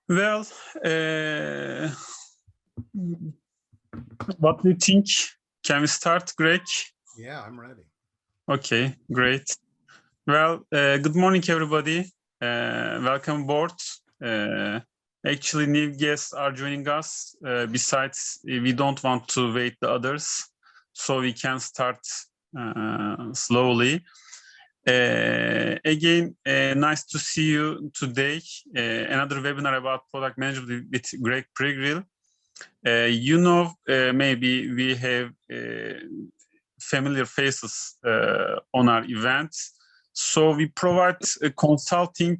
Well, what do you think? Can we start, Greg? Yeah, I'm ready. Okay, great. Well, good morning, everybody. Welcome aboard. Actually, new guests are joining us. Besides, we don't want to wait the others, so we can start slowly. Again, nice to see you today. Another webinar about product management with Greg Prigrill. Maybe we have familiar faces on our events. So we provide consulting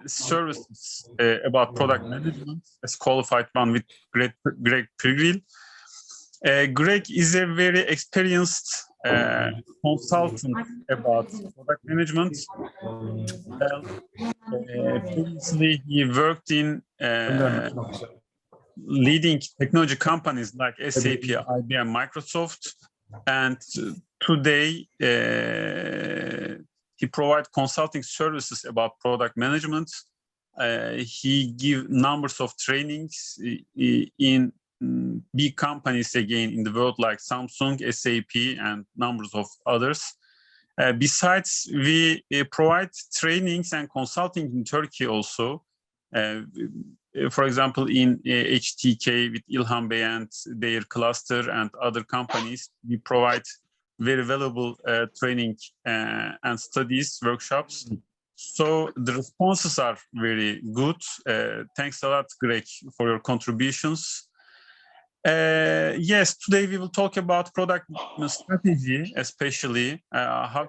services about product management as qualified one with Greg Prigrill. Greg is a very experienced consultant about product management. Previously, he worked in leading technology companies like SAP, IBM, Microsoft, and today he provides consulting services about product management. He gives numbers of trainings in big companies again in the world like Samsung, SAP, and numbers of others. Besides, we provide trainings and consulting in Turkey also. For example, in HTK with İlhan Bey and their cluster and other companies, we provide very valuable training and studies, workshops. So the responses are very good. Thanks a lot, Greg, for your contributions. Yes, today we will talk about product strategy, especially how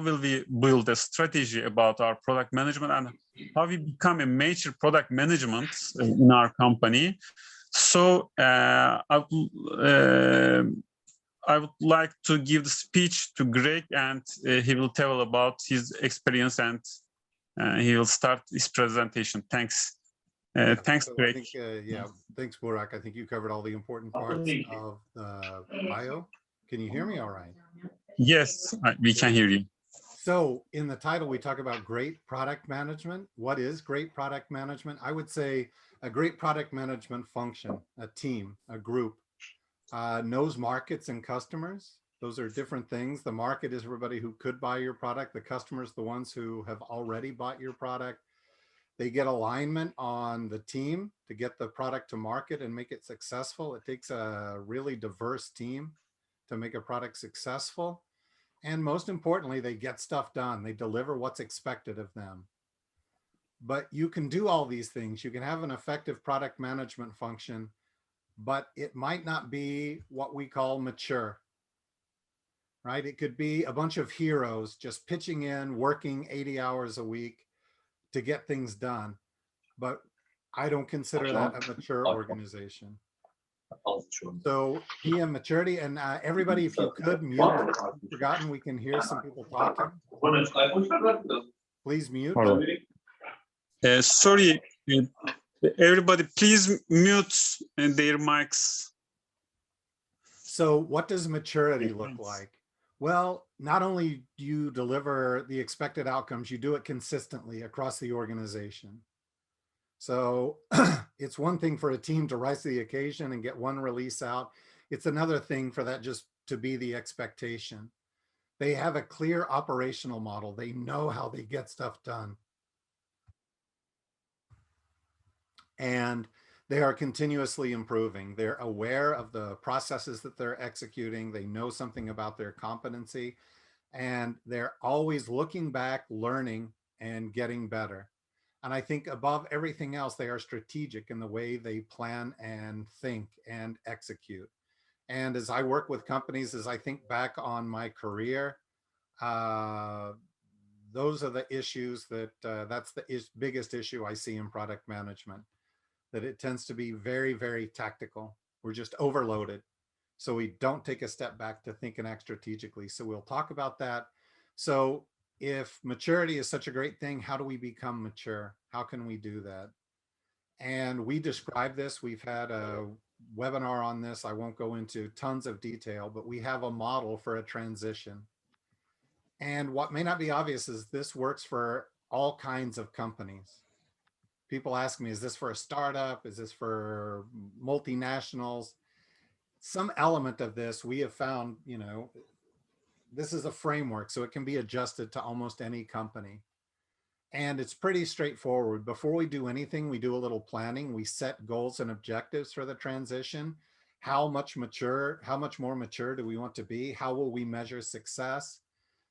will we build a strategy about our product management and how we become a major product management in our company. So I would like to give the speech to Greg, and he will tell about his experience, and he will start his presentation. Thanks. Thanks, Greg. Thanks, Burak. I think you covered all the important parts of the bio. Can you hear me all right? Yes, we can hear you. So in the title, we talk about great product management. What is great product management? I would say a great product management function, a team, a group, knows markets and customers. Those are different things. The market is everybody who could buy your product. The customers, the ones who have already bought your product. They get alignment on the team to get the product to market and make it successful. It takes a really diverse team to make a product successful. And most importantly, they get stuff done. They deliver what's expected of them. But you can do all these things. You can have an effective product management function, but it might not be what we call mature, right? It could be a bunch of heroes just pitching in, working 80 hours a week to get things done, but I don't consider that a mature organization. So PM maturity, and everybody, if you could mute, I've forgotten we can hear some people talking. Please mute. Sorry, everybody, please mute their mics. So what does maturity look like? Well, not only do you deliver the expected outcomes, you do it consistently across the organization. So it's one thing for a team to rise to the occasion and get one release out. It's another thing for that just to be the expectation. They have a clear operational model. They know how they get stuff done. And they are continuously improving. They're aware of the processes that they're executing. They know something about their competency, and they're always looking back, learning, and getting better. And I think above everything else, they are strategic in the way they plan and think and execute. And as I work with companies, as I think back on my career, those are the issues that that's the biggest issue I see in product management, that it tends to be very, very tactical. We're just overloaded. So we don't take a step back to think and act strategically. So we'll talk about that. So if maturity is such a great thing, how do we become mature? How can we do that? And we describe this. We've had a webinar on this. I won't go into tons of detail, but we have a model for a transition. And what may not be obvious is this works for all kinds of companies. People ask me, is this for a startup? Is this for multinationals? Some element of this we have found, you know, this is a framework, so it can be adjusted to almost any company. And it's pretty straightforward. Before we do anything, we do a little planning. We set goals and objectives for the transition. How much more mature do we want to be? How will we measure success?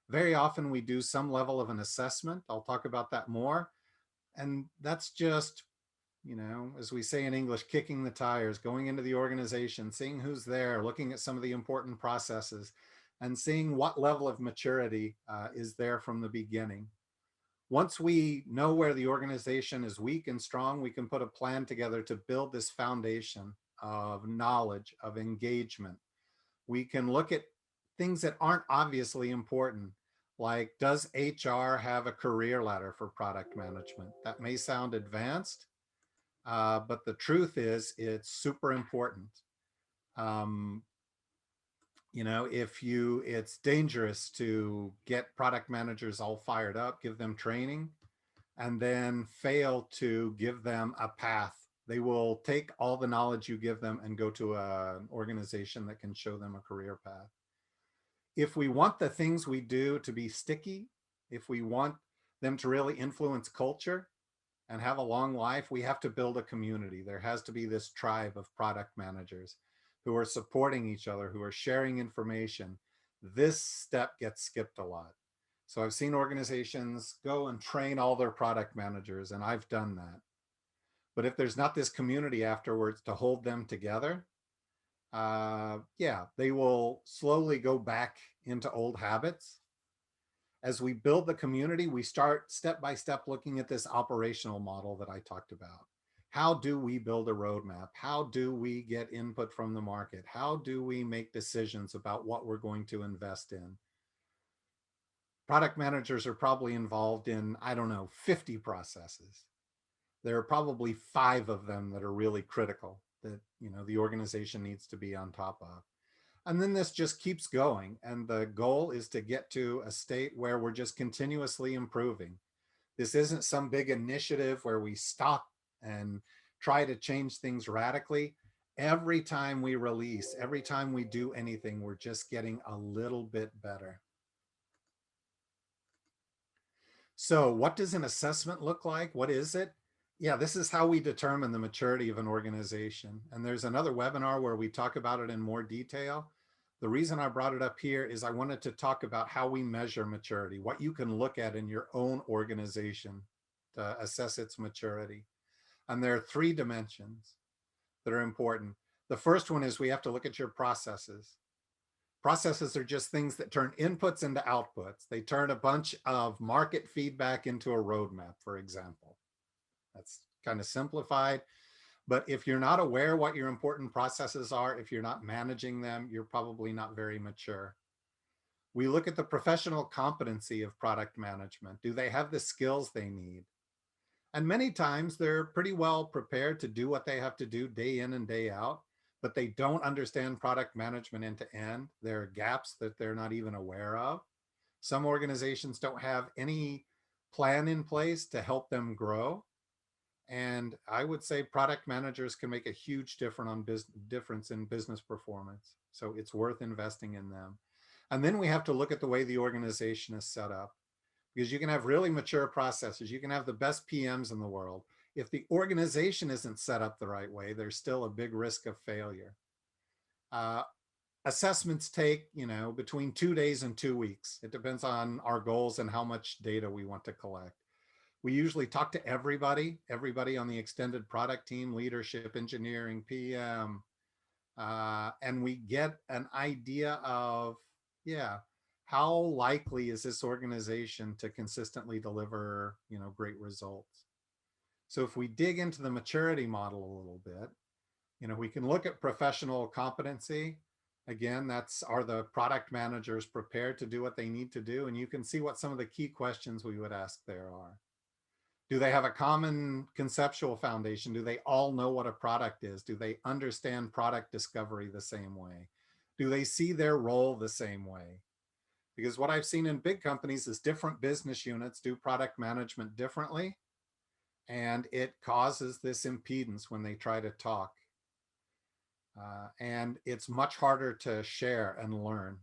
Very often we do some level of an assessment. I'll talk about that more. And that's just, you know, as we say in English, kicking the tires, going into the organization, seeing who's there, looking at some of the important processes, and seeing what level of maturity is there from the beginning. Once we know where the organization is weak and strong, we can put a plan together to build this foundation of knowledge, of engagement. We can look at things that aren't obviously important, like does HR have a career ladder for product management? That may sound advanced, but the truth is it's super important. Um, you know, it's dangerous to get product managers all fired up, give them training, and then fail to give them a path. They will take all the knowledge you give them and go to an organization that can show them a career path. If we want the things we do to be sticky, if we want them to really influence culture and have a long life, we have to build a community. There has to be this tribe of product managers who are supporting each other, who are sharing information. This step gets skipped a lot. So I've seen organizations go and train all their product managers, and I've done that. But if there's not this community afterwards to hold them together, yeah, they will slowly go back into old habits. As we build the community, we start step by step looking at this operational model that I talked about. How do we build a roadmap? How do we get input from the market? How do we make decisions about what we're going to invest in? Product managers are probably involved in, I don't know, 50 processes. There are probably 5 of them that are really critical that, you know, the organization needs to be on top of. And then this just keeps going. And the goal is to get to a state where we're just continuously improving. This isn't some big initiative where we stop and try to change things radically. Every time we release, every time we do anything, we're just getting a little bit better. So what does an assessment look like? What is it? Yeah, this is how we determine the maturity of an organization. And there's another webinar where we talk about it in more detail. The reason I brought it up here is I wanted to talk about how we measure maturity, what you can look at in your own organization to assess its maturity. And there are 3 dimensions that are important. The first one is we have to look at your processes. Processes are just things that turn inputs into outputs. They turn a bunch of market feedback into a roadmap, for example. That's kind of simplified. But if you're not aware what your important processes are, if you're not managing them, you're probably not very mature. We look at the professional competency of product management. Do they have the skills they need? And many times they're pretty well prepared to do what they have to do day in and day out, but they don't understand product management end to end. There are gaps that they're not even aware of. Some organizations don't have any plan in place to help them grow. And I would say product managers can make a huge difference in business performance. So it's worth investing in them. And then we have to look at the way the organization is set up, because you can have really mature processes. You can have the best PMs in the world. If the organization isn't set up the right way, there's still a big risk of failure. Assessments take, you know, between 2 days and 2 weeks. It depends on our goals and how much data we want to collect. We usually talk to everybody on the extended product team, leadership, engineering, PM, and we get an idea of, yeah, how likely is this organization to consistently deliver, you know, great results. So if we dig into the maturity model a little bit, you know, we can look at professional competency. Again, are the product managers prepared to do what they need to do? And you can see what some of the key questions we would ask there are. Do they have a common conceptual foundation? Do they all know what a product is? Do they understand product discovery the same way? Do they see their role the same way? Because what I've seen in big companies is different business units do product management differently. and it causes this impedance when they try to talk. And it's much harder to share and learn.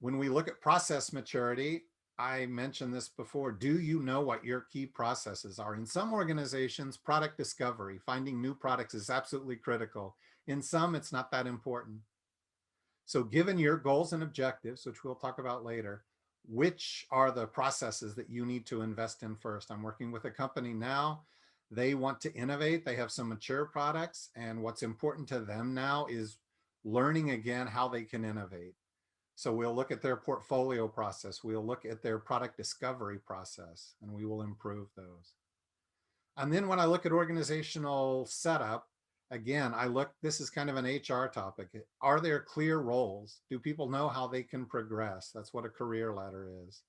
When we look at process maturity, I mentioned this before. Do you know what your key processes are? In some organizations, product discovery, finding new products is absolutely critical. In some, it's not that important. So given your goals and objectives, which we'll talk about later, which are the processes that you need to invest in first? I'm working with a company now. They want to innovate. They have some mature products. And what's important to them now is learning again how they can innovate. So we'll look at their portfolio process. We'll look at their product discovery process, and we will improve those. And then when I look at organizational setup, again, this is kind of an HR topic. Are there clear roles? Do people know how they can progress? That's what a career ladder is.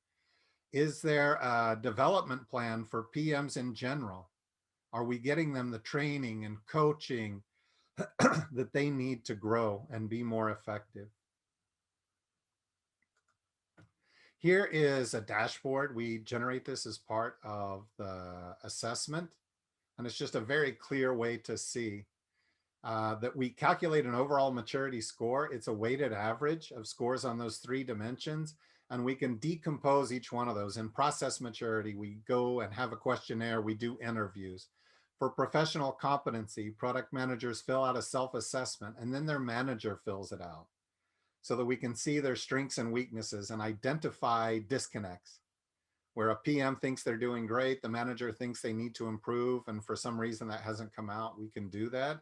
Is there a development plan for PMs in general? Are we getting them the training and coaching that they need to grow and be more effective? Here is a dashboard. We generate this as part of the assessment, and it's just a very clear way to see that we calculate an overall maturity score. It's a weighted average of scores on those 3 dimensions, and we can decompose each one of those. In process maturity, we go and have a questionnaire, we do interviews. For professional competency, product managers fill out a self-assessment, and then their manager fills it out, so that we can see their strengths and weaknesses and identify disconnects. Where a PM thinks they're doing great, the manager thinks they need to improve, and for some reason that hasn't come out, we can do that.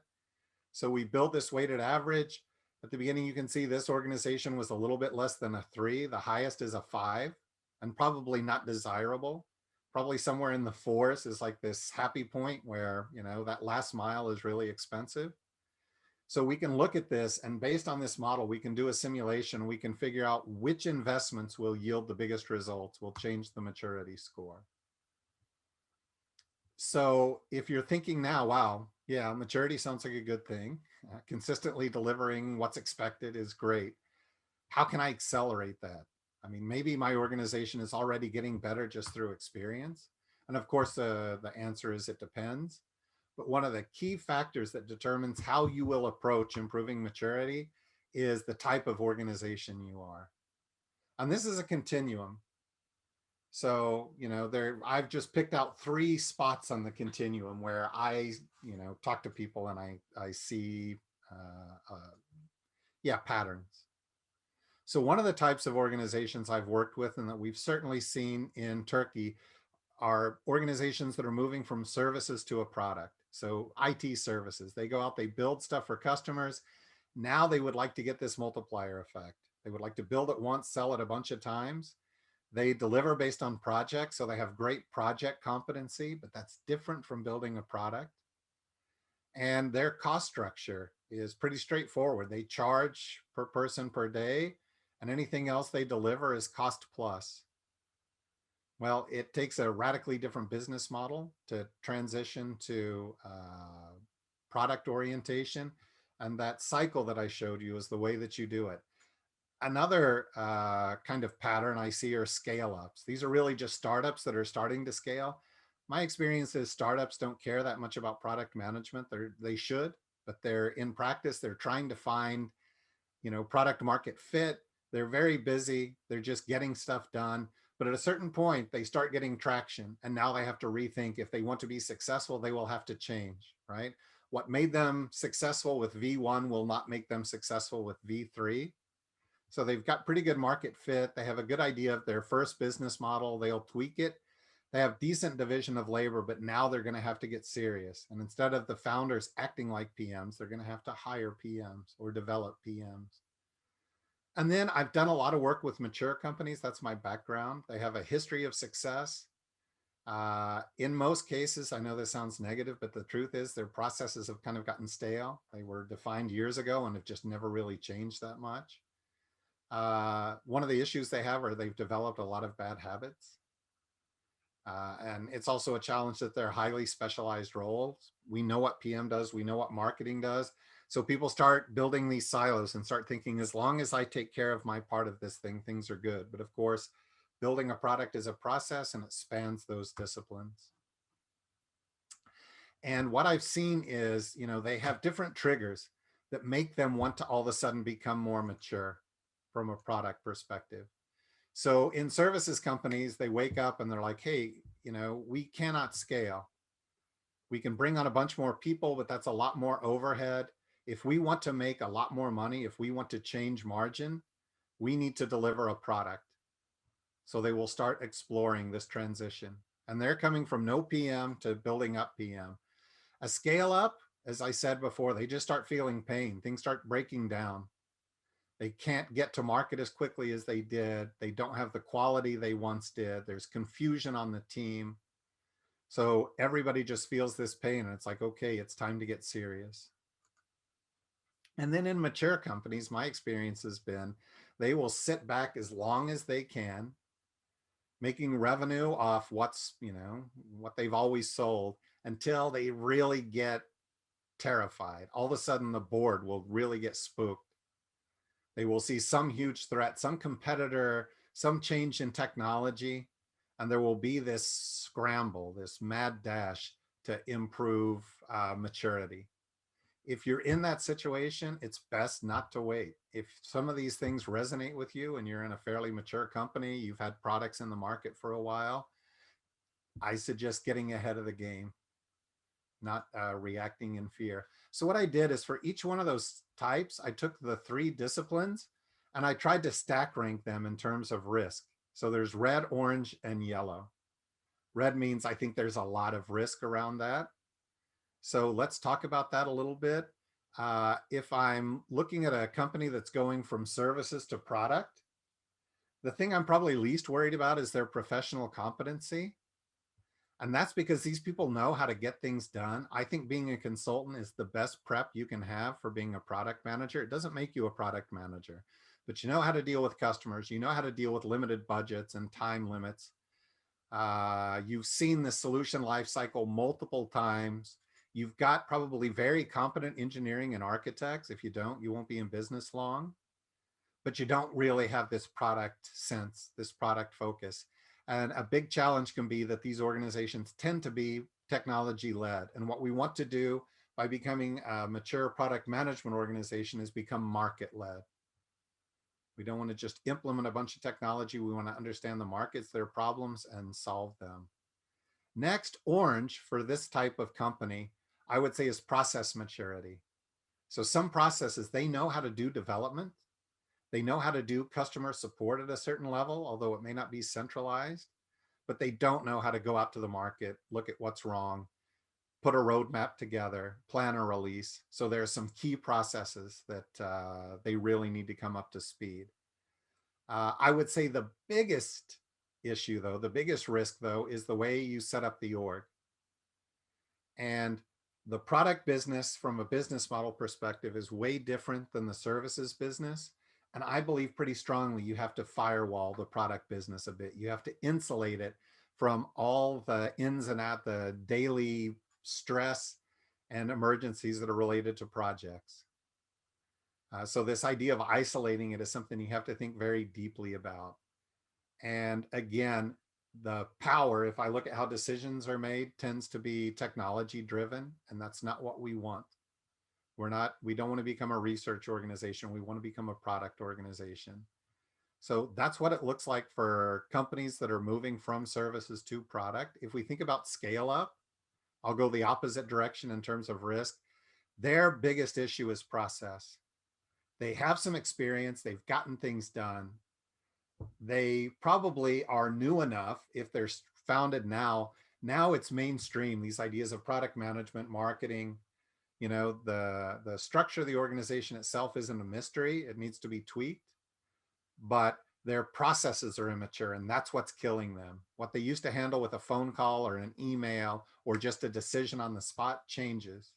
So we build this weighted average. At the beginning, you can see this organization was a little bit less than a 3. The highest is a 5, and probably not desirable. Probably somewhere in the 4s is like this happy point where, you know, that last mile is really expensive. So we can look at this, and based on this model, we can do a simulation. We can figure out which investments will yield the biggest results, will change the maturity score. So if you're thinking now, wow, yeah, maturity sounds like a good thing. Consistently delivering what's expected is great. How can I accelerate that? I mean, maybe my organization is already getting better just through experience. And of course, the answer is it depends. But one of the key factors that determines how you will approach improving maturity is the type of organization you are. And this is a continuum. So, you know, I've just picked out 3 spots on the continuum where I, you know, talk to people and I see, patterns. So one of the types of organizations I've worked with and that we've certainly seen in Turkey are organizations that are moving from services to a product. So IT services, they go out, they build stuff for customers. Now they would like to get this multiplier effect. They would like to build it once, sell it a bunch of times. They deliver based on projects, so they have great project competency, but that's different from building a product. And their cost structure is pretty straightforward. They charge per person per day, and anything else they deliver is cost plus. Well, it takes a radically different business model to transition to product orientation. And that cycle that I showed you is the way that you do it. Another kind of pattern I see are scale ups. These are really just startups that are starting to scale. My experience is startups don't care that much about product management. They should, but they're in practice, they're trying to find, you know, product market fit. They're very busy. They're just getting stuff done. But at a certain point, they start getting traction. And now they have to rethink if they want to be successful, they will have to change, right? What made them successful with V1 will not make them successful with V3. So they've got pretty good market fit. They have a good idea of their first business model. They'll tweak it. They have decent division of labor, but now they're going to have to get serious. And instead of the founders acting like PMs, they're going to have to hire PMs or develop PMs. And then I've done a lot of work with mature companies. That's my background. They have a history of success. In most cases, I know this sounds negative, but the truth is their processes have kind of gotten stale. They were defined years ago and have just never really changed that much. One of the issues they have are they've developed a lot of bad habits. And it's also a challenge that they're highly specialized roles. We know what PM does. We know what marketing does. So people start building these silos and start thinking, as long as I take care of my part of this thing, things are good. But of course, building a product is a process and it spans those disciplines. And what I've seen is, they have different triggers that make them want to all of a sudden become more mature from a product perspective. So in services companies, they wake up and they're like, hey, we cannot scale. We can bring on a bunch more people, but that's a lot more overhead. If we want to make a lot more money, if we want to change margin, we need to deliver a product. So they will start exploring this transition. And they're coming from no PM to building up PM. A scale up, as I said before, they just start feeling pain. Things start breaking down. They can't get to market as quickly as they did. They don't have the quality they once did. There's confusion on the team. So everybody just feels this pain and it's like, okay, it's time to get serious. And then in mature companies, my experience has been they will sit back as long as they can, making revenue off what they've always sold until they really get terrified. All of a sudden the board will really get spooked. They will see some huge threat, some competitor, some change in technology, and there will be this scramble, this mad dash to improve maturity. If you're in that situation, it's best not to wait. If some of these things resonate with you and you're in a fairly mature company, you've had products in the market for a while, I suggest getting ahead of the game, not reacting in fear. So what I did is for each one of those types, I took the 3 disciplines and I tried to stack rank them in terms of risk. So there's red, orange, and yellow. Red means I think there's a lot of risk around that. So let's talk about that a little bit. If I'm looking at a company that's going from services to product, the thing I'm probably least worried about is their professional competency. And that's because these people know how to get things done. I think being a consultant is the best prep you can have for being a product manager. It doesn't make you a product manager, but you know how to deal with customers. You know how to deal with limited budgets and time limits. You've seen the solution lifecycle multiple times. You've got probably very competent engineering and architects. If you don't, you won't be in business long. But you don't really have this product sense, this product focus. And a big challenge can be that these organizations tend to be technology led. And what we want to do by becoming a mature product management organization is become market led. We don't want to just implement a bunch of technology. We want to understand the markets, their problems, and solve them. Next, orange for this type of company, I would say is process maturity. So some processes, they know how to do development. They know how to do customer support at a certain level, although it may not be centralized, but they don't know how to go out to the market, look at what's wrong, put a roadmap together, plan a release. So there are some key processes that they really need to come up to speed. I would say the biggest issue though, the biggest risk though, is the way you set up the org. And the product business from a business model perspective is way different than the services business. And I believe pretty strongly you have to firewall the product business a bit. You have to insulate it from all the ins and outs, the daily stress and emergencies that are related to projects. So this idea of isolating it is something you have to think very deeply about. And again, the power, if I look at how decisions are made, tends to be technology driven, and that's not what we want. We don't want to become a research organization. We want to become a product organization. So that's what it looks like for companies that are moving from services to product. If we think about scale up, I'll go the opposite direction in terms of risk. Their biggest issue is process. They have some experience. They've gotten things done. They probably are new enough if they're founded now. Now it's mainstream, these ideas of product management, marketing. The structure of the organization itself isn't a mystery. It needs to be tweaked, but their processes are immature, and that's what's killing them. What they used to handle with a phone call or an email or just a decision on the spot changes.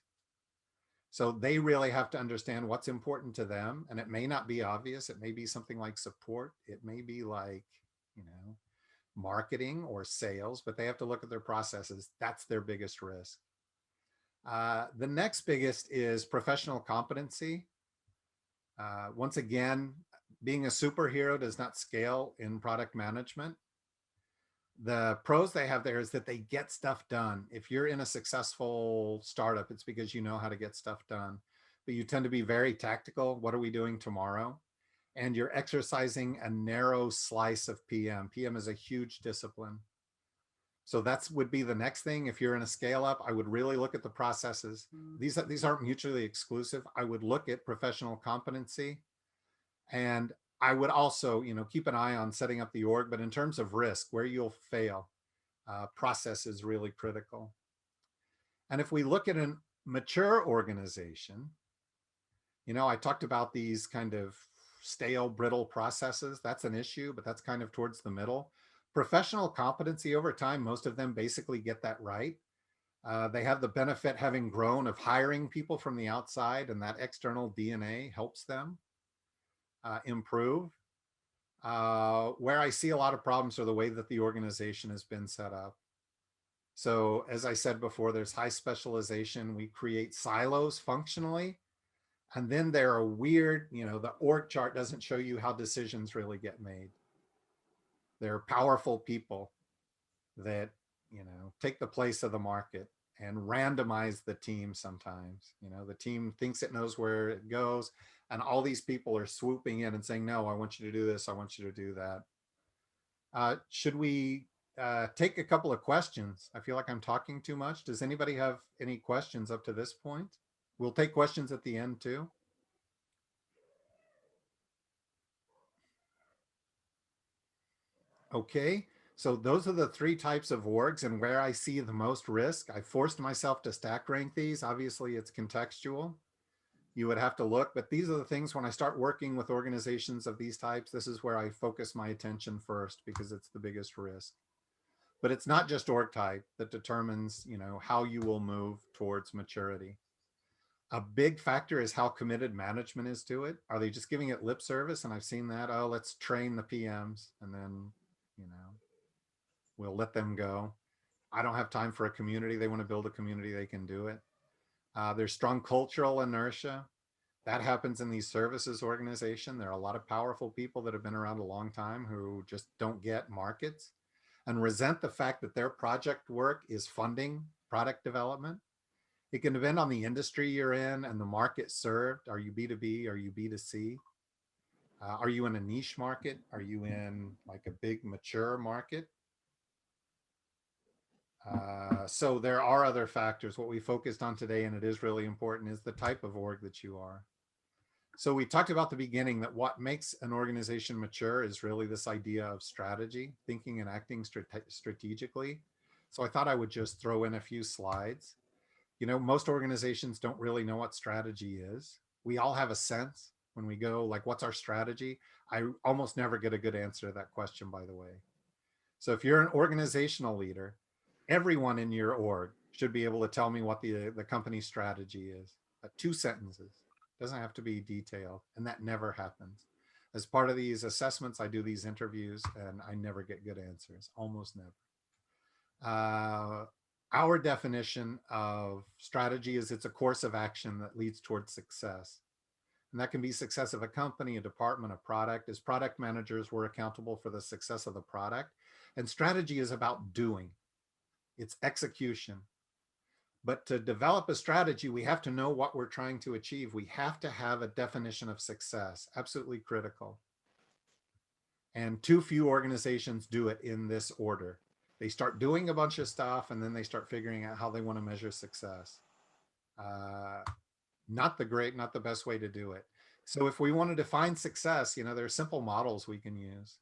So they really have to understand what's important to them. And it may not be obvious. It may be something like support. It may be like, marketing or sales, but they have to look at their processes. That's their biggest risk. The next biggest is professional competency. Once again, being a superhero does not scale in product management. The pros they have there is that they get stuff done. If you're in a successful startup, it's because you know how to get stuff done. But you tend to be very tactical. What are we doing tomorrow? And you're exercising a narrow slice of PM. PM is a huge discipline. So that's would be the next thing. If you're in a scale up, I would really look at the processes. These aren't mutually exclusive. I would look at professional competency, and I would also, keep an eye on setting up the org. But in terms of risk, where you'll fail, process is really critical. And if we look at a mature organization, I talked about these kind of stale, brittle processes. That's an issue, but that's kind of towards the middle. Professional competency over time, most of them basically get that right. They have the benefit, having grown, of hiring people from the outside, and that external DNA helps them improve. Where I see a lot of problems are the way that the organization has been set up. So as I said before, there's high specialization. We create silos functionally. And then there are weird, the org chart doesn't show you how decisions really get made. There are powerful people that, take the place of the market and randomize the team sometimes. The team thinks it knows where it goes, and all these people are swooping in and saying, no, I want you to do this, I want you to do that. Should we take a couple of questions? I feel like I'm talking too much. Does anybody have any questions up to this point? We'll take questions at the end too. Okay, so those are the three types of orgs, and where I see the most risk. I forced myself to stack rank these. Obviously, it's contextual. You would have to look, but these are the things when I start working with organizations of these types, this is where I focus my attention first because it's the biggest risk. But it's not just org type that determines, how you will move towards maturity. A big factor is how committed management is to it. Are they just giving it lip service? And I've seen that, oh, let's train the PMs and then, we'll let them go. I don't have time for a community. They want to build a community, they can do it. There's strong cultural inertia. That happens in these services organization. There are a lot of powerful people that have been around a long time who just don't get markets and resent the fact that their project work is funding product development. It can depend on the industry you're in and the market served. Are you B2B? Are you B2C? Are you in a niche market? Are you in like a big mature market? So there are other factors. What we focused on today, and it is really important, is the type of org that you are. So we talked about the beginning that what makes an organization mature is really this idea of strategy, thinking and acting strategically. So I thought I would just throw in a few slides. Most organizations don't really know what strategy is. We all have a sense when we go, like, what's our strategy? I almost never get a good answer to that question, by the way. So if you're an organizational leader, everyone in your org should be able to tell me what the company's strategy is. 2 sentences. Doesn't have to be detailed, and that never happens. As part of these assessments, I do these interviews, and I never get good answers, almost never. Our definition of strategy is it's a course of action that leads towards success. And that can be success of a company, a department, a product. As product managers, we're accountable for the success of the product. And strategy is about doing. It's execution. But to develop a strategy, we have to know what we're trying to achieve. We have to have a definition of success, absolutely critical. And too few organizations do it in this order. They start doing a bunch of stuff and then they start figuring out how they want to measure success. Not the best way to do it. So if we want to define success, there are simple models we can use.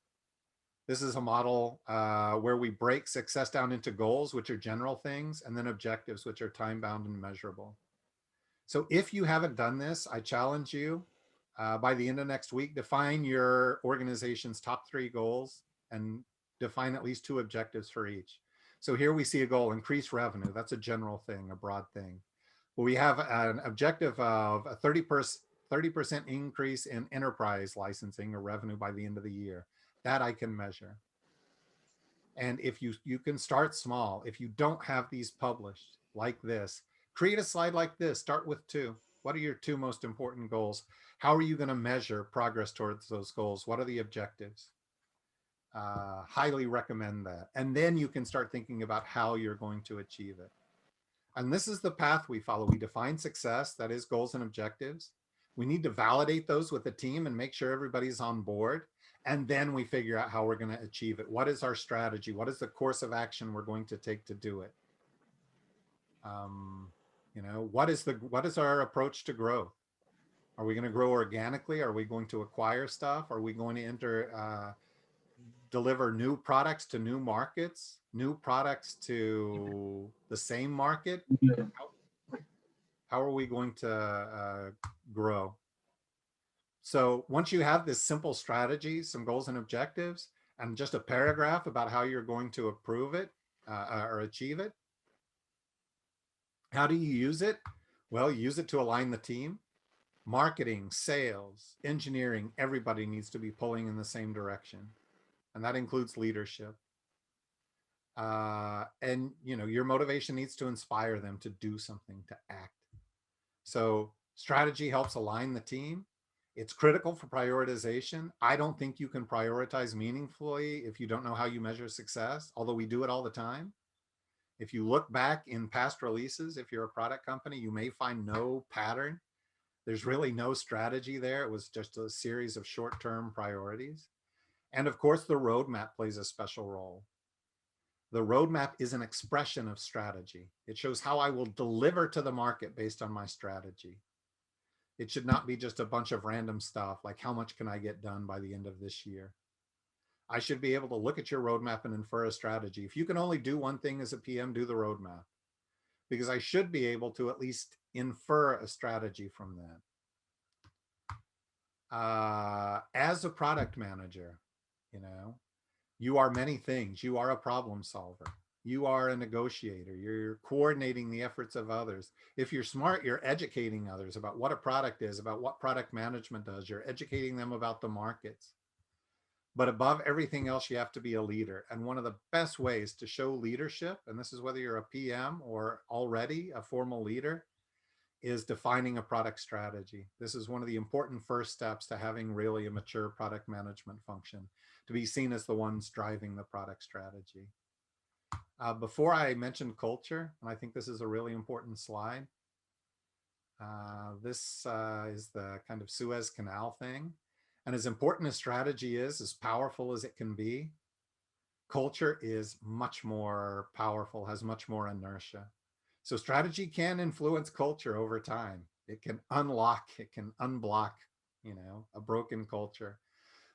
This is a model where we break success down into goals, which are general things, and then objectives, which are time-bound and measurable. So if you haven't done this, I challenge you by the end of next week, define your organization's top 3 goals and define at least 2 objectives for each. So here we see a goal, increase revenue. That's a general thing, a broad thing. Well, we have an objective of a 30% increase in enterprise licensing or revenue by the end of the year. That I can measure. And if you can start small, if you don't have these published like this, create a slide like this, start with 2. What are your 2 most important goals? How are you going to measure progress towards those goals? What are the objectives? Highly recommend that. And then you can start thinking about how you're going to achieve it. And this is the path we follow. We define success, that is goals and objectives. We need to validate those with the team and make sure everybody's on board. And then we figure out how we're going to achieve it. What is our strategy? What is the course of action we're going to take to do it? You know, what is our approach to growth? Are we going to grow organically? Are we going to acquire stuff? Are we going to deliver new products to new markets, new products to the same market? How are we going to grow? So once you have this simple strategy, some goals and objectives, and just a paragraph about how you're going to approve it or achieve it, how do you use it? Well, use it to align the team. Marketing, sales, engineering, everybody needs to be pulling in the same direction. And that includes leadership. And you know, your motivation needs to inspire them to do something, to act. So strategy helps align the team. It's critical for prioritization. I don't think you can prioritize meaningfully if you don't know how you measure success, although we do it all the time. If you look back in past releases, if you're a product company, you may find no pattern. There's really no strategy there. It was just a series of short-term priorities. And of course, the roadmap plays a special role. The roadmap is an expression of strategy. It shows how I will deliver to the market based on my strategy. It should not be just a bunch of random stuff like how much can I get done by the end of this year. I should be able to look at your roadmap and infer a strategy. If you can only do one thing as a PM, do the roadmap, because I should be able to at least infer a strategy from that. As a product manager, you know, you are many things. You are a problem solver. You are a negotiator. You're coordinating the efforts of others. If you're smart, you're educating others about what a product is, about what product management does. You're educating them about the markets. But above everything else, you have to be a leader. And one of the best ways to show leadership, and this is whether you're a PM or already a formal leader, is defining a product strategy. This is one of the important first steps to having really a mature product management function, to be seen as the ones driving the product strategy. Before I mentioned culture, and I think this is a really important slide. This is the kind of Suez Canal thing. And as important as strategy is, as powerful as it can be, culture is much more powerful, has much more inertia. So strategy can influence culture over time. It can unlock, it can unblock, you know, a broken culture.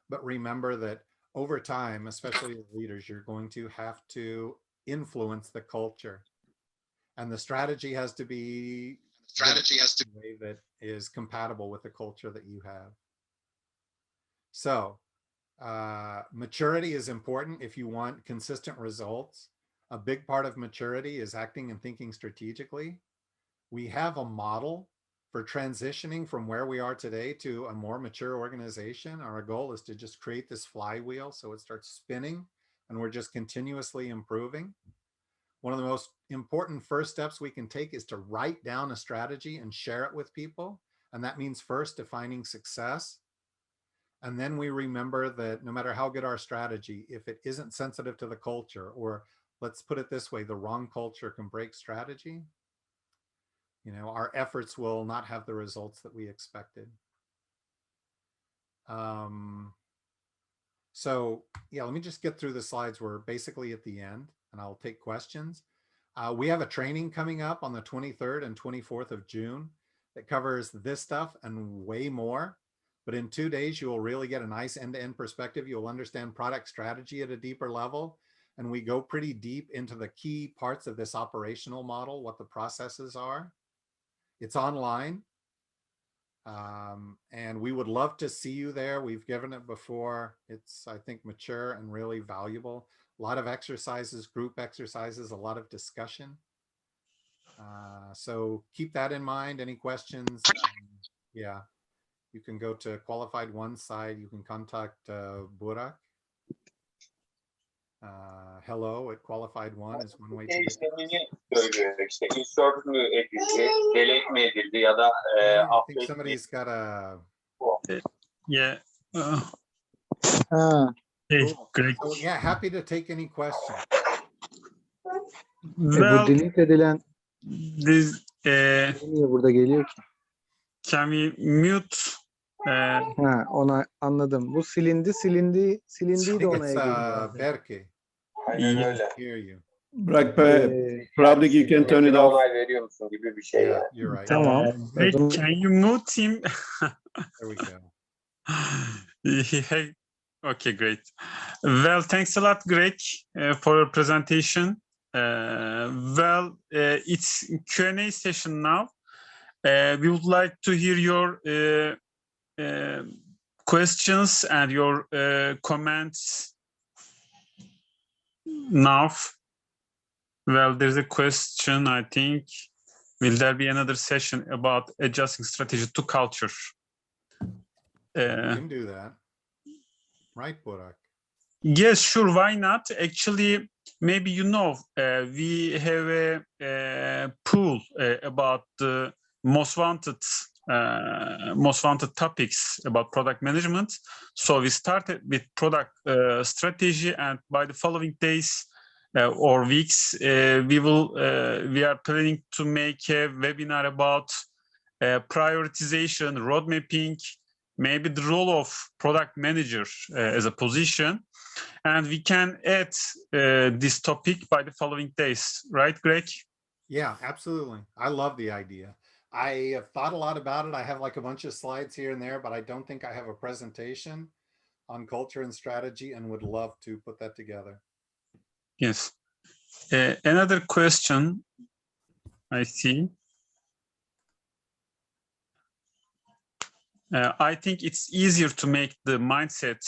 But remember that over time, especially as leaders, you're going to have to influence the culture. And the strategy has to be the way that is compatible with the culture that you have. So maturity is important if you want consistent results. A big part of maturity is acting and thinking strategically. We have a model for transitioning from where we are today to a more mature organization. Our goal is to just create this flywheel so it starts spinning and we're just continuously improving. One of the most important first steps we can take is to write down a strategy and share it with people. And that means first defining success. And then we remember that no matter how good our strategy, if it isn't sensitive to the culture, or let's put it this way, the wrong culture can break strategy, you know, our efforts will not have the results that we expected. So yeah, let me just get through the slides. We're basically at the end and I'll take questions. We have a training coming up on the 23rd and 24th of June that covers this stuff and way more. But in 2 days, you will really get a nice end-to-end perspective. You'll understand product strategy at a deeper level. And we go pretty deep into the key parts of this operational model, what the processes are. It's online. And we would love to see you there. We've given it before. It's, I think, mature and really valuable. A lot of exercises, group exercises, a lot of discussion. So keep that in mind. Any questions? Yeah. You can go to Qualified One side. You can contact Burak. Hello at Qualified One is one way to get I think somebody's got a... Yeah. Hey, Cool. Greg. So yeah, happy to take any questions. Bu Well, delete edilen this, niye burada geliyor ki? can we mute? Ha, ona anladım. Bu silindiği I de think onaya it's geliyor zaten. Berke. Aynen Yes. öyle. Hear you. Burak, Yani probably you can turn it silinmesine off. onay veriyor musun gibi bir şey Yeah, yani. you're right. Tamam. Greg, O zaman- can you mute him? There we go. Hey, okay, great. Well, thanks a lot, Greg, for your presentation. It's Q&A session now. We would like to hear your questions and your comments now. Well, there's a question, I think. Will there be another session about adjusting strategy to culture? You can do that. Right, Burak? Yes, sure. Why not? Actually, maybe we have a pool about the most wanted topics about product management. So we started with product strategy, and by the following days or weeks, we are planning to make a webinar about prioritization, road mapping, maybe the role of product manager as a position. And we can add this topic by the following days, right, Greg? Yeah, absolutely. I love the idea. I have thought a lot about it. I have like a bunch of slides here and there, but I don't think I have a presentation on culture and strategy, and would love to put that together. Yes. Another question I see. I think it's easier to make the mindset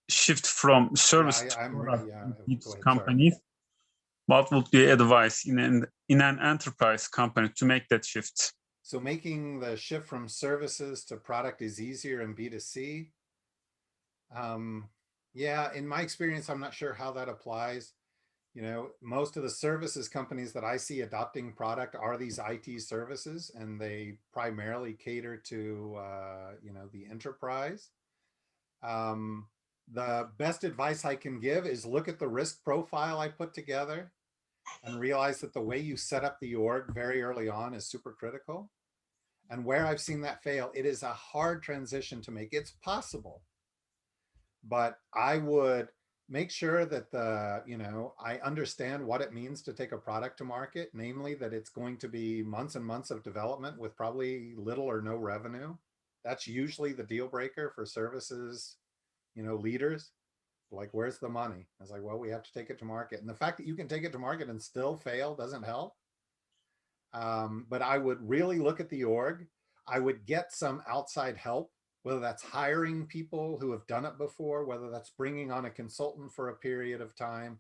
shift from service to I'm product ready. Yeah, in go each ahead, sorry. company. What would be advice in an enterprise company to make that shift? So making the shift from services to product is easier in B2C. Yeah, in my experience, I'm not sure how that applies. You know, most of the services companies that I see adopting product are these IT services, and they primarily cater to, the enterprise. The best advice I can give is look at the risk profile I put together and realize that the way you set up the org very early on is super critical. And where I've seen that fail, it is a hard transition to make. It's possible, but I would make sure that I understand what it means to take a product to market, namely that it's going to be months and months of development with probably little or no revenue. That's usually the deal breaker for services, leaders. Like, where's the money? I was like, well, we have to take it to market. And the fact that you can take it to market and still fail doesn't help. But I would really look at the org. I would get some outside help, whether that's hiring people who have done it before, whether that's bringing on a consultant for a period of time,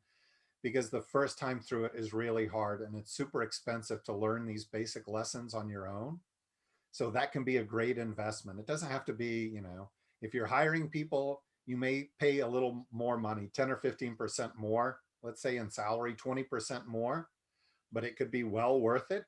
because the first time through it is really hard and it's super expensive to learn these basic lessons on your own. So that can be a great investment. It doesn't have to be, if you're hiring people, you may pay a little more money, 10 or 15% more, let's say in salary, 20% more, but it could be well worth it.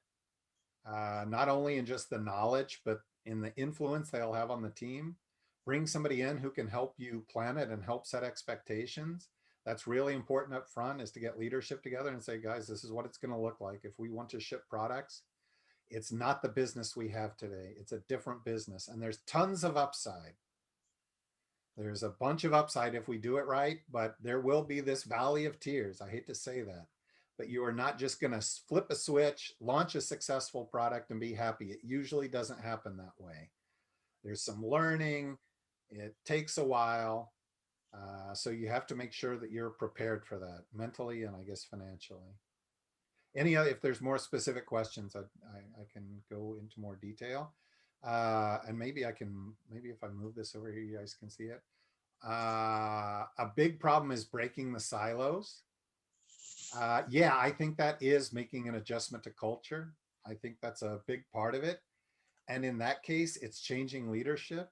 Not only in just the knowledge, but in the influence they'll have on the team. Bring somebody in who can help you plan it and help set expectations. That's really important up front, is to get leadership together and say, guys, this is what it's going to look like. If we want to ship products, it's not the business we have today. It's a different business, and there's tons of upside. There's a bunch of upside if we do it right, but there will be this valley of tears. I hate to say that, but you are not just going to flip a switch, launch a successful product and be happy. It usually doesn't happen that way. There's some learning. It takes a while. So you have to make sure that you're prepared for that mentally and I guess financially. If there's more specific questions, I can go into more detail. And maybe if I move this over here, you guys can see it. A big problem is breaking the silos. Yeah, I think that is making an adjustment to culture. I think that's a big part of it. And in that case, it's changing leadership.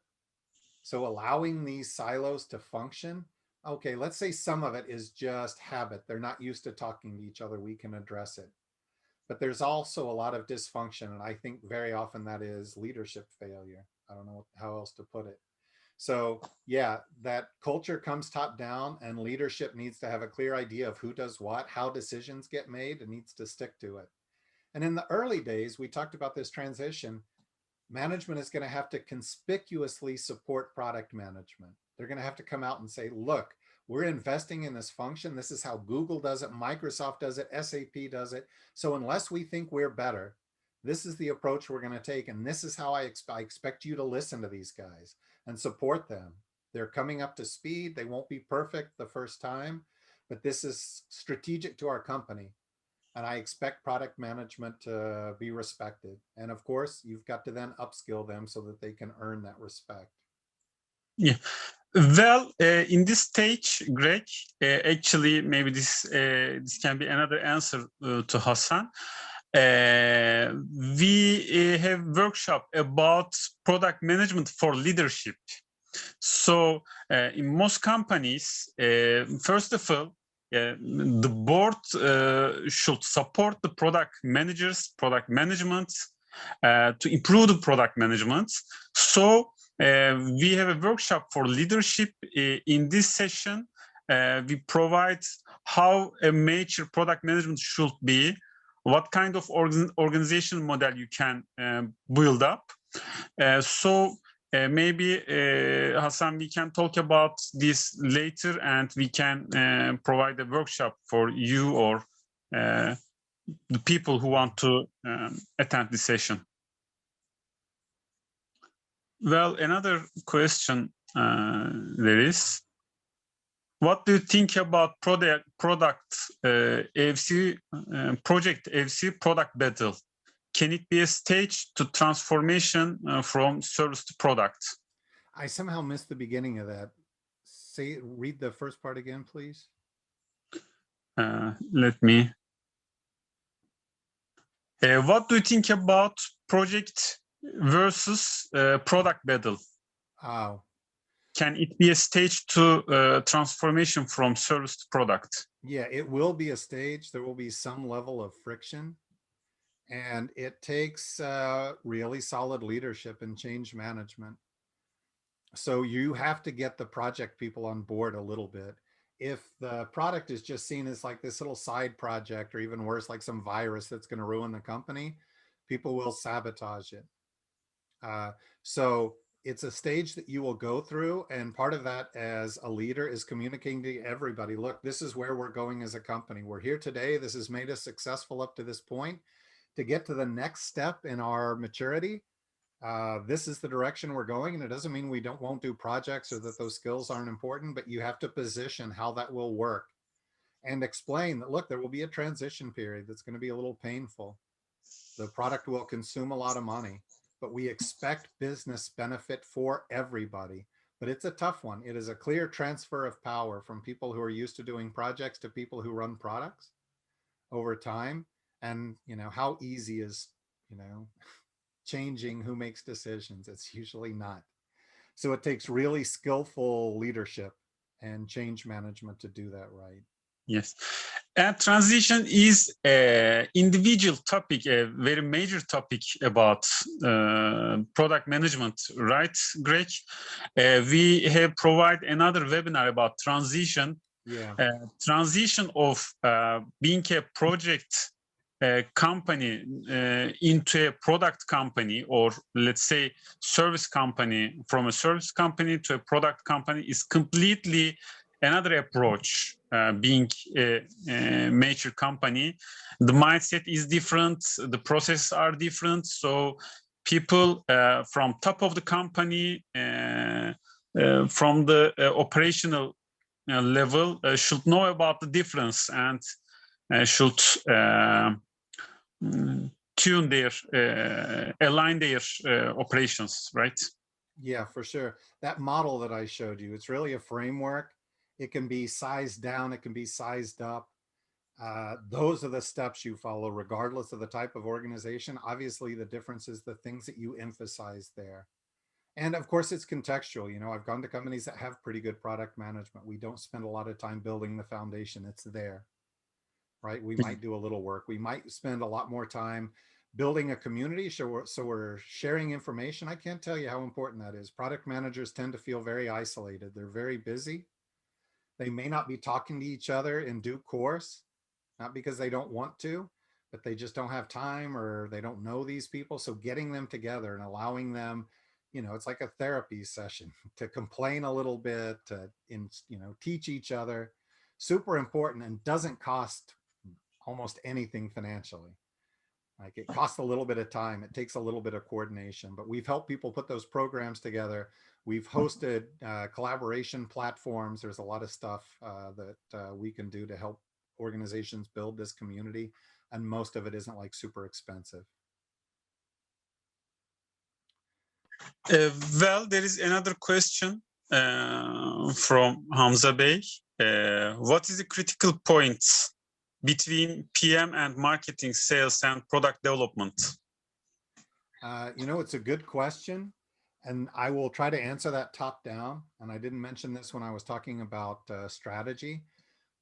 So allowing these silos to function. Okay, let's say some of it is just habit. They're not used to talking to each other. We can address it. But there's also a lot of dysfunction. And I think very often that is leadership failure. I don't know how else to put it. So yeah, that culture comes top down, and leadership needs to have a clear idea of who does what, how decisions get made, and needs to stick to it. And in the early days, we talked about this transition. Management is going to have to conspicuously support product management. They're going to have to come out and say, look, we're investing in this function. This is how Google does it, Microsoft does it, SAP does it. So unless we think we're better, this is the approach we're going to take. And this is how I expect you to listen to these guys and support them. They're coming up to speed. They won't be perfect the first time, but this is strategic to our company. And I expect product management to be respected. And of course, you've got to then upskill them so that they can earn that respect. Yeah. Well, in this stage, Greg, actually, maybe this can be another answer to Hassan. We have workshop about product management for leadership. So in most companies, first of all, the board should support the product managers, product management to improve the product management. So we have a workshop for leadership. In this session, we provide how a major product management should be, what kind of organization model you can build up. Maybe Hassan, we can talk about this later, and we can provide a workshop for you or the people who want to attend this session. Well, another question there is, what do you think about project AFC product battle? Can it be a stage to transformation from service to product? I somehow missed the beginning of that. Read the first part again, please. Let me. What do you think about project versus product battle? Oh. Can it be a stage to transformation from service to product? Yeah, it will be a stage. There will be some level of friction. And it takes really solid leadership and change management. So you have to get the project people on board a little bit. If the product is just seen as like this little side project, or even worse, like some virus that's going to ruin the company, people will sabotage it. So it's a stage that you will go through. And part of that as a leader is communicating to everybody, look, this is where we're going as a company. We're here today. This has made us successful up to this point. To get to the next step in our maturity, this is the direction we're going. And it doesn't mean we won't do projects or that those skills aren't important, but you have to position how that will work and explain that, look, there will be a transition period that's going to be a little painful. The product will consume a lot of money, but we expect business benefit for everybody. But it's a tough one. It is a clear transfer of power from people who are used to doing projects to people who run products over time. And, you know, how easy is, you know, changing who makes decisions? It's usually not. So it takes really skillful leadership and change management to do that right. Yes. And transition is an individual topic, a very major topic about product management, right, Greg? We have provided another webinar about transition. Yeah. Transition of being a project company into a product company, or let's say service company, from a service company to a product company, is completely another approach. Being a major company, the mindset is different, the processes are different. So people from top of the company, from the operational level, should know about the difference and should tune their, align their operations, right? Yeah, for sure. That model that I showed you, it's really a framework. It can be sized down, it can be sized up. Those are the steps you follow, regardless of the type of organization. Obviously, the difference is the things that you emphasize there. And of course, it's contextual. You know, I've gone to companies that have pretty good product management. We don't spend a lot of time building the foundation. It's there, right? We might do a little work. We might spend a lot more time building a community. So we're sharing information. I can't tell you how important that is. Product managers tend to feel very isolated. They're very busy. They may not be talking to each other in due course, not because they don't want to, but they just don't have time or they don't know these people. So getting them together and allowing them, you know, it's like a therapy session to complain a little bit, to, teach each other, super important, and doesn't cost almost anything financially. Like, it costs a little bit of time. It takes a little bit of coordination, but we've helped people put those programs together. We've hosted collaboration platforms. There's a lot of stuff that we can do to help organizations build this community. And most of it isn't like super expensive. Well, there is another question from Hamza Bey. What is the critical point between PM and marketing, sales, and product development? It's a good question, and I will try to answer that top down. And I didn't mention this when I was talking about strategy,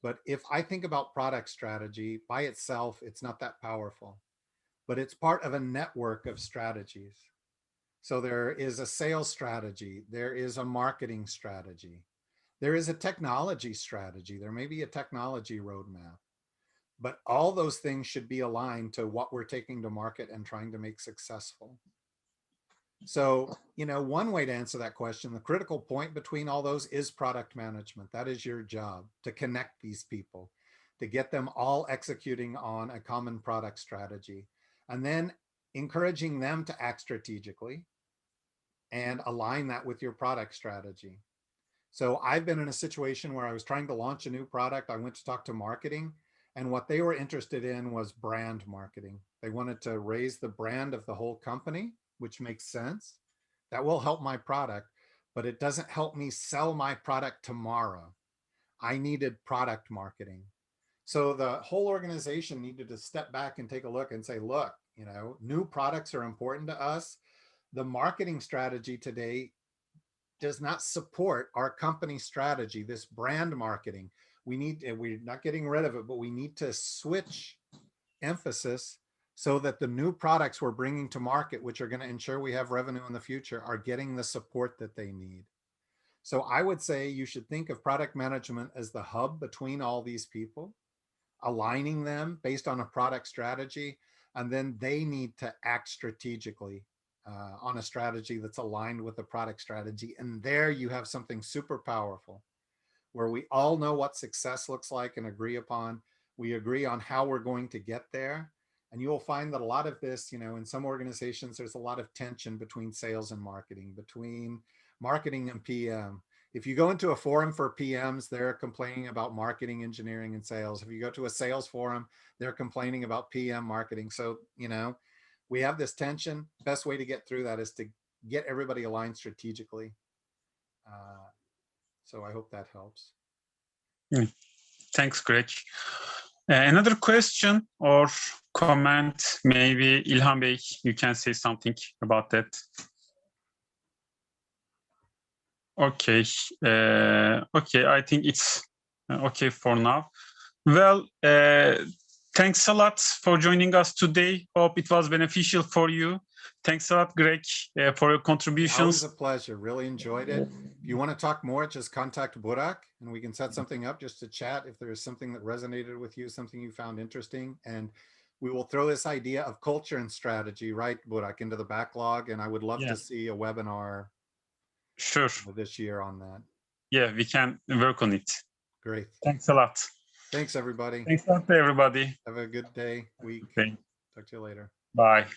but if I think about product strategy by itself, it's not that powerful, but it's part of a network of strategies. So there is a sales strategy, there is a marketing strategy, there is a technology strategy, there may be a technology roadmap. But all those things should be aligned to what we're taking to market and trying to make successful. So, one way to answer that question, the critical point between all those is product management. That is your job, to connect these people, to get them all executing on a common product strategy, and then encouraging them to act strategically and align that with your product strategy. So I've been in a situation where I was trying to launch a new product. I went to talk to marketing, and what they were interested in was brand marketing. They wanted to raise the brand of the whole company, which makes sense. That will help my product, but it doesn't help me sell my product tomorrow. I needed product marketing. So the whole organization needed to step back and take a look and say, look, new products are important to us. The marketing strategy today does not support our company strategy, this brand marketing. We're not getting rid of it, but we need to switch emphasis so that the new products we're bringing to market, which are going to ensure we have revenue in the future, are getting the support that they need. So I would say you should think of product management as the hub between all these people, aligning them based on a product strategy, and then they need to act strategically on a strategy that's aligned with the product strategy. And there you have something super powerful, where we all know what success looks like and agree upon. We agree on how we're going to get there. And you will find that a lot of this, in some organizations, there's a lot of tension between sales and marketing, between marketing and PM. If you go into a forum for PMs, they're complaining about marketing, engineering, and sales. If you go to a sales forum, they're complaining about PM marketing. So, we have this tension. Best way to get through that is to get everybody aligned strategically. So I hope that helps. Thanks, Greg. Another question or comment, maybe Ilham Bey, you can say something about that. Okay. Okay, I think it's okay for now. Well, thanks a lot for joining us today. Hope it was beneficial for you. Thanks a lot, Greg, for your contributions. Always a pleasure. Really enjoyed it. If you want to talk more, just contact Burak and we can set something up just to chat if there is something that resonated with you, something you found interesting. And we will throw this idea of culture and strategy, right, Burak, into the backlog. And I would love to see a webinar this year on that. Yeah, we can work on it. Great. Thanks a lot. Thanks, everybody. Thanks a lot, everybody. Have a good day, week. Okay. Talk to you later. Bye.